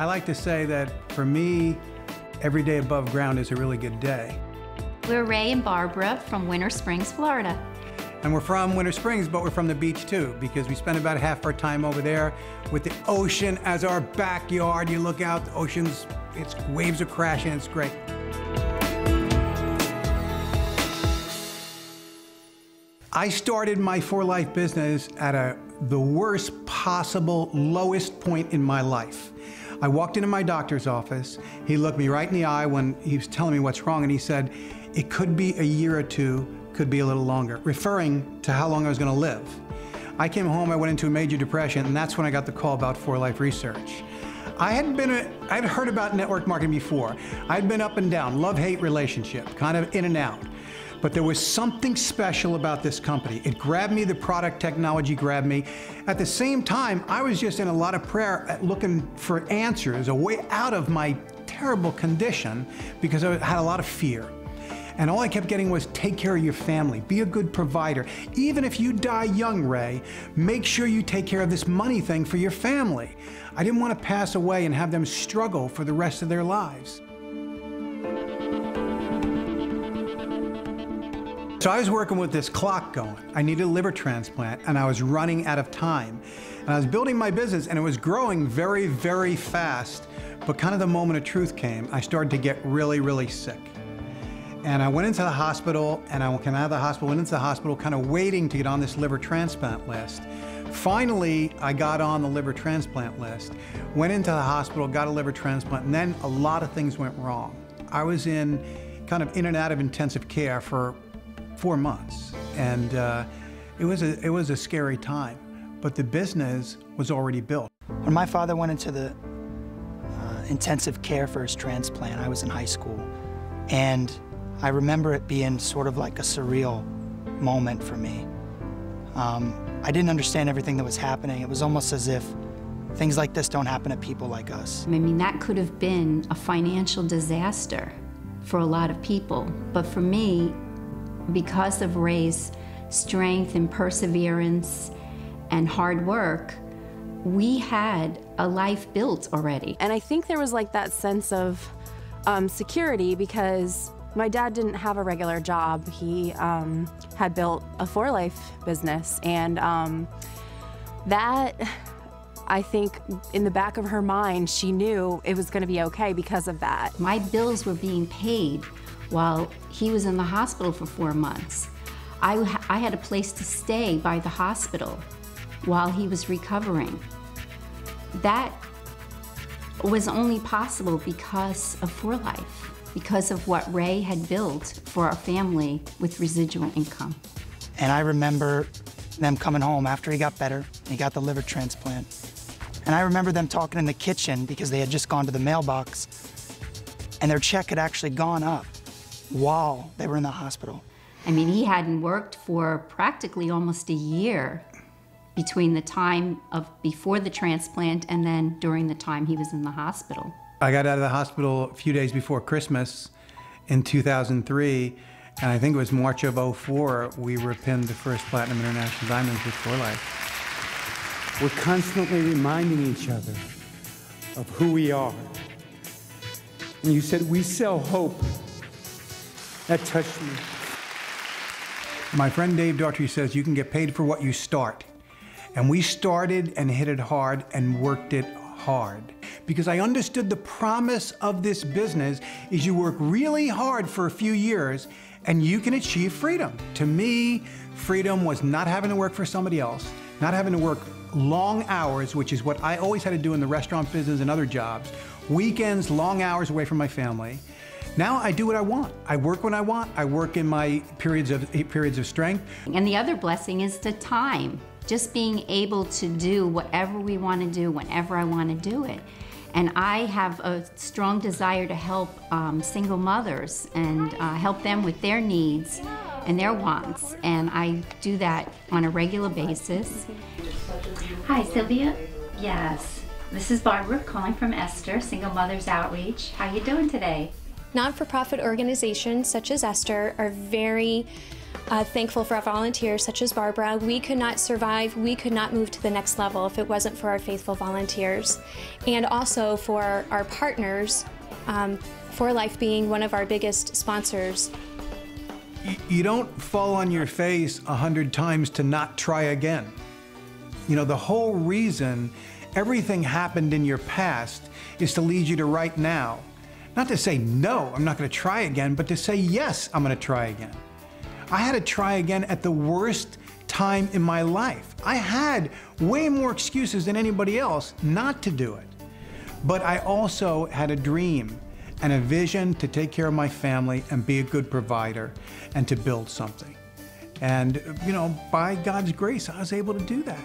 I like to say that for me, every day above ground is a really good day. We're Ray and Barbara from Winter Springs, Florida. And we're from Winter Springs, but we're from the beach too, because we spend about half our time over there with the ocean as our backyard. You look out, the ocean's, waves are crashing, it's great. I started my For Life business at the worst possible, lowest point in my life. I walked into my doctor's office. He looked me right in the eye when he was telling me what's wrong, and he said, it could be a year or two, could be a little longer, referring to how long I was going to live. I came home, I went into a major depression, and that's when I got the call about For Life research. I'd heard about network marketing before. I'd been up and down, love-hate relationship, kind of in and out. But there was something special about this company. It grabbed me, the product technology grabbed me. At the same time, I was just in a lot of prayer looking for answers, a way out of my terrible condition, because I had a lot of fear. And all I kept getting was, take care of your family, be a good provider. Even if you die young, Ray, make sure you take care of this money thing for your family. I didn't want to pass away and have them struggle for the rest of their lives. So I was working with this clock going. I needed a liver transplant, and I was running out of time. And I was building my business, and it was growing very, very fast. But kind of the moment of truth came. I started to get really, really sick. And I went into the hospital, and I came out of the hospital, went into the hospital, kind of waiting to get on this liver transplant list. Finally, I got on the liver transplant list, went into the hospital, got a liver transplant, and then a lot of things went wrong. I was in and out of intensive care for 4 months, and it was a scary time, but the business was already built. When my father went into the intensive care for his transplant, I was in high school, and I remember it being sort of like a surreal moment for me. I didn't understand everything that was happening. It was almost as if things like this don't happen to people like us. I mean, that could have been a financial disaster for a lot of people, but for me, because of Ray's strength and perseverance and hard work, we had a life built already. And I think there was like that sense of security, because my dad didn't have a regular job. He had built a For Life business, and that, I think in the back of her mind, she knew it was going to be okay because of that. My bills were being paid while he was in the hospital for 4 months. I had a place to stay by the hospital while he was recovering. That was only possible because of For Life, because of what Ray had built for our family with residual income. And I remember them coming home after he got better. He got the liver transplant. And I remember them talking in the kitchen because they had just gone to the mailbox, and their check had actually gone up while they were in the hospital. I mean, he hadn't worked for practically almost a year between the time of before the transplant and then during the time he was in the hospital. I got out of the hospital a few days before Christmas in 2003, and I think it was March of '04, we were pinned the first Platinum International Diamonds with For Life. We're constantly reminding each other of who we are. And you said, we sell hope. That touched me. My friend Dave Daughtry says you can get paid for what you start. And we started and hit it hard and worked it hard. Because I understood the promise of this business is you work really hard for a few years and you can achieve freedom. To me, freedom was not having to work for somebody else, not having to work long hours, which is what I always had to do in the restaurant business and other jobs, weekends, long hours away from my family. Now I do what I want. I work when I want. I work in my periods of strength. And the other blessing is the time. Just being able to do whatever we want to do whenever I want to do it. And I have a strong desire to help single mothers and help them with their needs and their wants. And I do that on a regular basis. Hi, Sylvia. Yes. This is Barbara calling from Esther, Single Mothers Outreach. How you doing today? Not-for-profit organizations such as Esther are very thankful for our volunteers such as Barbara. We could not survive, we could not move to the next level if it wasn't for our faithful volunteers. And also for our partners, For Life being one of our biggest sponsors. You don't fall on your face 100 times to not try again. You know, the whole reason everything happened in your past is to lead you to right now. Not to say, no, I'm not going to try again, but to say, yes, I'm going to try again. I had to try again at the worst time in my life. I had way more excuses than anybody else not to do it. But I also had a dream and a vision to take care of my family and be a good provider and to build something. And, you know, by God's grace, I was able to do that.